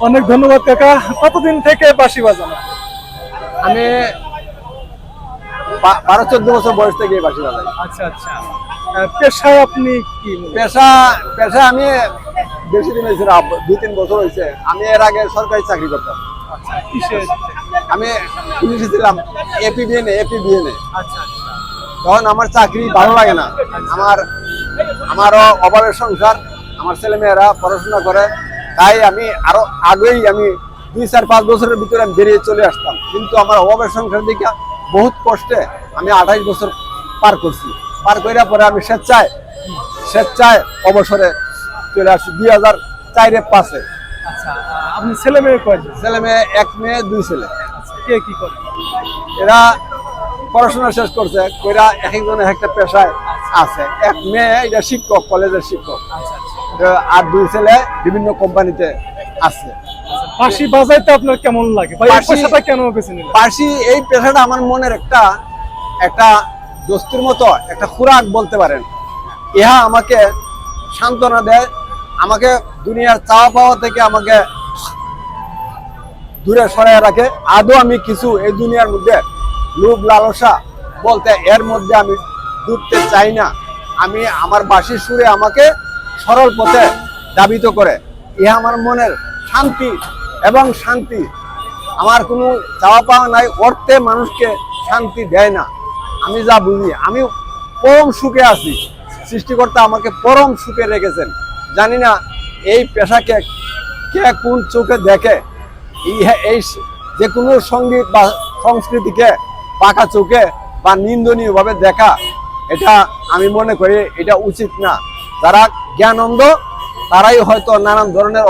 অনেক ধন্যবাদ কাকা। কতদিন থেকে বাঁশি বাজানো? আমি 12-14 বছর বয়স থেকে বাঁশি বাজাই। আচ্ছা আচ্ছা। পেশায় আপনি কি? পেশা আমি বেশি দিন হয়েছে না, 2-3 বছর হয়েছে। আমি এর আগে সরকারি চাকরি করতাম। আচ্ছা, কিসে? আমি পুলিশে ছিলাম, এপিবিএনে। আচ্ছা আচ্ছা। তখন আমার চাকরি ভালো লাগে না, আমারও অভাবের সংসার, আমার ছেলে মেয়েরা পড়াশোনা করে, তাই আমি আরো আগেই আমি 2-4-5 বছরের ভিতরে আমি বেরিয়ে চলে আসতাম। কিন্তু আমার অভাবের সংসার দিকে বহুত কষ্টে আমি 28 বছর পার করছি। পার করার পরে আমি স্বেচ্ছায় অবসরে চলে আসছি 2004-5-এ। আচ্ছা, আপনি ছেলে মেয়ে কয়জন? ছেলে মেয়ে 1 মেয়ে 2 ছেলে। আচ্ছা, কে কি করে? এরা পড়াশোনা শেষ করছে, কইরা এক একজনের একটা পেশায় আছে। 1 মেয়ে এটা শিক্ষক, কলেজের শিক্ষক। আচ্ছা আচ্ছা। আর 2 ছেলে বিভিন্ন কোম্পানিতে আছে। বাঁশি বাজাইতে আপনার কেমন লাগে? ভাই, এই পেশাটা কেন বেছে নিলেন? বাঁশি এই পেশাটা আমার মনের একটা দস্তুর মতো, একটা খোরাক বলতে পারেন। ইহা আমাকে সান্ত্বনা দেয়, আমাকে দুনিয়ার চাওয়া পাওয়া থেকে আমাকে দূরে সরায় রাখে। আদৌ আমি কিছু এই দুনিয়ার মধ্যে লোভ লালসা বলতে এর মধ্যে আমি ডুবতে চাই না। আমি আমার বাঁশির সুরে আমাকে সরল পথে দাবিত করে। ইহা আমার মনের শান্তি এবং শান্তি। আমার কোনো চাওয়া পাওয়া নাই, অর্থে মানুষকে শান্তি দেয় না। আমি যা বুঝি, আমি পরম সুখে আছি। সৃষ্টিকর্তা আমাকে পরম সুখে রেখেছেন। জানি না এই পেশাকে কে কোন চোখে দেখে। এই যে কোনো সঙ্গীত বা সংস্কৃতিকে পাকা চোখে বা নিন্দনীয় ভাবে দেখা, এটা আমি মনে করি এটা উচিত না। যারা জ্ঞানন্দ তারাই হয়তো নানান ধরনের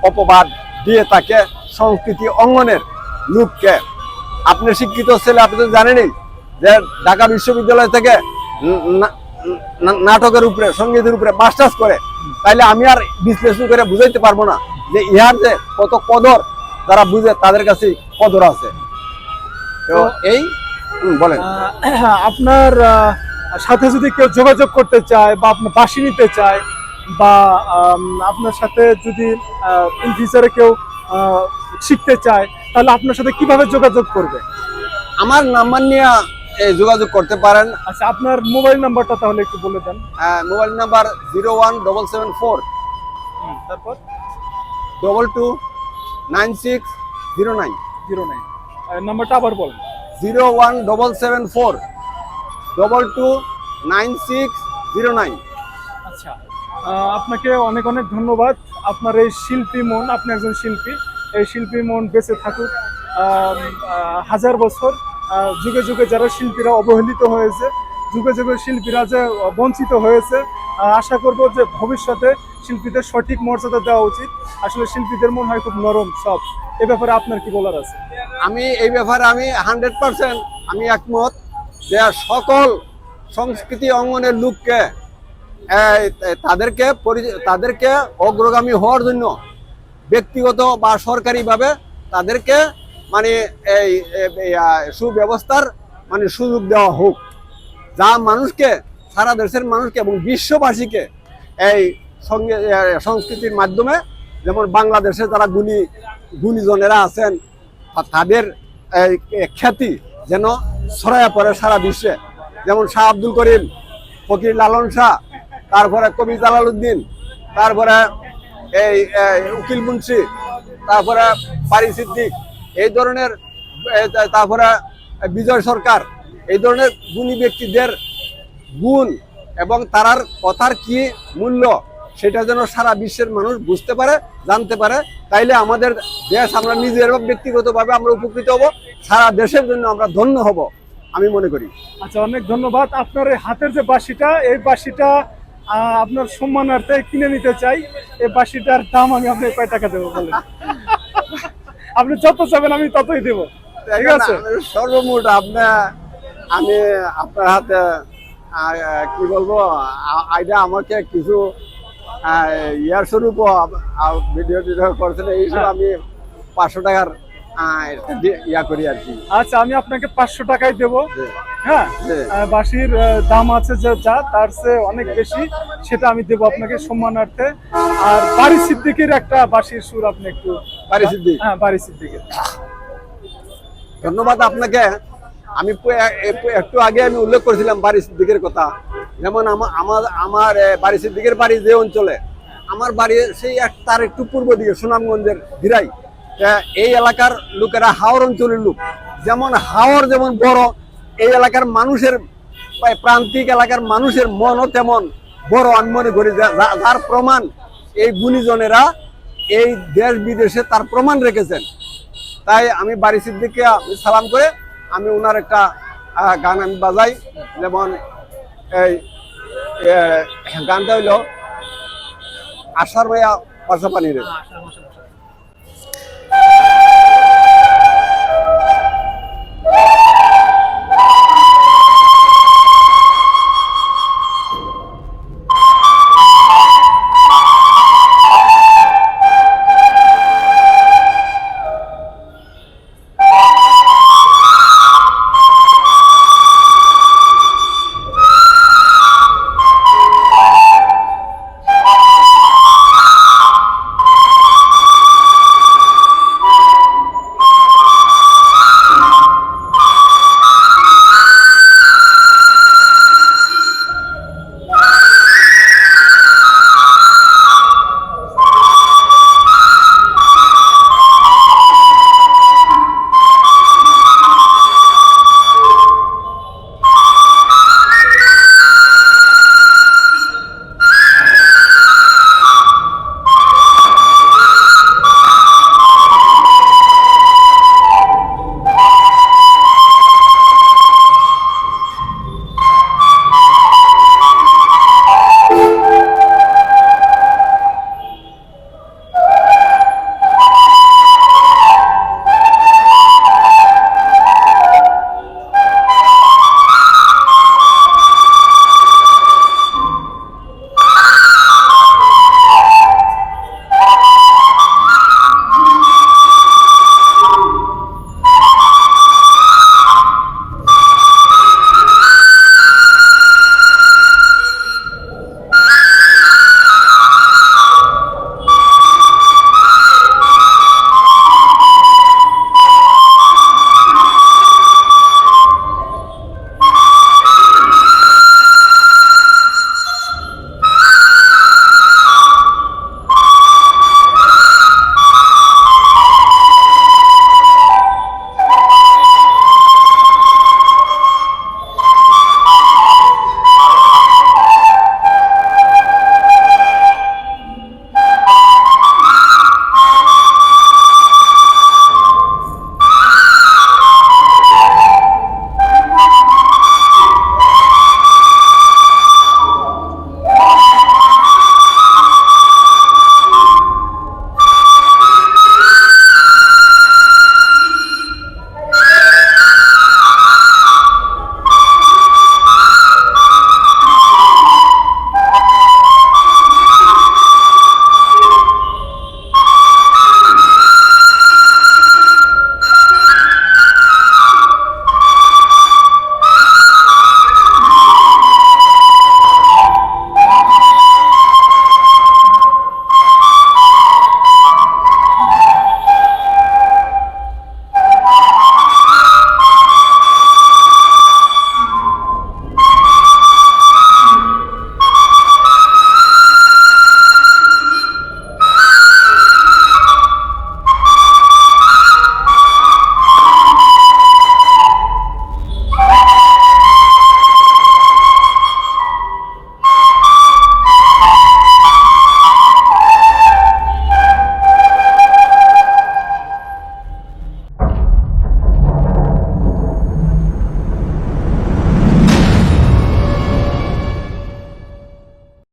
অপবাদ দিয়ে থাকে সংস্কৃতি অঙ্গনের লোককে। আপনি শিক্ষিত ছেলে, আপনি তো জানেনই যে ঢাকা বিশ্ববিদ্যালয় থেকে নাটকের উপরে, সঙ্গীতের উপরে মাস্টার্স করে। তাইলে আমি আর বিশ্লেষণ করে বুঝাইতে পারবো না যে ইহার যে কত কদর, যারা বুঝে তাদের কাছে কদর আছে। তো এই বলেন, আপনার সাথে যদি কেউ যোগাযোগ করতে চায় বা আপনার বাঁশি নিতে চায় বা আপনার সাথে যদি ইন ফিউচারে কেউ শিখতে চায়, তাহলে আপনার সাথে কিভাবে যোগাযোগ করবে? আমার নাম্বার নিয়ে যোগাযোগ করতে পারেন। আচ্ছা, আপনার মোবাইল নাম্বারটা তাহলে একটু বলে দেন। মোবাইল নাম্বার 01774 তারপর 229609। নাম্বারটা আবার বলেন। 01774 229609। আচ্ছা, আপনাকে অনেক অনেক ধন্যবাদ। আপনার এই শিল্পী মন, আপনি একজন শিল্পী, এই শিল্পী মন বেঁচে থাকুক হাজার বছর। যুগে যুগে যারা শিল্পীরা অবহেলিত হয়েছে, যুগে যুগে শিল্পীরা যে বঞ্চিত হয়েছে, আশা করব যে ভবিষ্যতে শিল্পীদের সঠিক মর্যাদা দেওয়া উচিত। আসলে শিল্পীদের মন হয় খুব নরম সব। এ ব্যাপারে আপনার কি বলার আছে? আমি এই ব্যাপারে আমি 100% আমি একমত যে সকল সংস্কৃতি অঙ্গনের লোককে তাদেরকে অগ্রগামী হওয়ার জন্য ব্যক্তিগত বা সরকারিভাবে তাদেরকে মানে এই সুব্যবস্থার মানে সুযোগ দেওয়া হোক, যা মানুষকে, সারা দেশের মানুষকে এবং বিশ্ববাসীকে এই সংস্কৃতির মাধ্যমে, যেমন বাংলাদেশে যারা গুণীজনেরা আছেন তাদের খ্যাতি যেন ছড়াইয়া পড়ে সারা বিশ্বে। যেমন শাহ আব্দুল করিম, ফকির লালন শাহ, তারপরে কবি জালালউদ্দিন, তারপরে এই উকিল মুন্সি, তারপরে পারি সিদ্দিক, এই ধরনের, তারপরে বিজয় সরকার, এই ধরনের গুণী ব্যক্তিদের গুণ এবং তার কথার কি মূল্য সেটা যেন সারা বিশ্বের মানুষ বুঝতে পারে, জানতে পারে। তাইলে আমাদের দেশ, আমরা নিজের ব্যক্তিগতভাবে আমরা উপকৃত হব, সারা দেশের জন্য আমরা ধন্য হব, আমি মনে করি। আচ্ছা, অনেক ধন্যবাদ। আপনার এই হাতের যে বাঁশিটা, এই বাঁশিটা আপনার সম্মানার্থে কিনে নিতে চাই। এই বাঁশিটার দাম আমি আপনাকে কয় টাকা দেবো বলেন? আপনি যত চাবেন আমি ততই দেবো, ঠিক আছে? সর্বমোট আমি আপনার হাতে কি বলবো, আইডা আমাকে কিছু ইয়ার স্বরূপ ভিডিও করছেন, এই হিসেবে আমি 500 টাকার ইয়া করি আর কি। আচ্ছা, আমি আপনাকে 500 টাকাই দেবো। হ্যাঁ, বাঁশির দাম আছে যা তার চেয়ে অনেক বেশি, সেটা আমি দেবো আপনাকে সম্মানার্থে। আর পারি সিদ্দিকের একটা বাঁশির সুর আপনি একটু বাড়ি সিদ্দিক। হ্যাঁ, বাড়ি সিদ্দিকের। ধন্যবাদ আপনাকে। আমি একটু আগে আমি উল্লেখ করেছিলাম বাড়ি সিদ্দিকের কথা। যেমন আমার বাড়ি সিদ্দিকের বাড়ি যে অঞ্চলে, আমার বাড়ি সেই তার একটু পূর্ব দিকে সুনামগঞ্জের ভিরাই। এই এলাকার লোকেরা হাওর অঞ্চলের লোক। যেমন হাওর যেমন বড়, এই এলাকার মানুষের প্রান্তিক এলাকার মানুষের মনও তেমন বড় আমি মনে করি। যার প্রমাণ এই গুণীজনেরা এই দেশ বিদেশে তার প্রমাণ রেখেছেন। তাই আমি বাড়ি সিদ্দিককে সালাম করে আমি ওনার একটা গান আমি বাজাই। যেমন এই গানটা হইল আশার ভাইয়া বাসা পানি রে।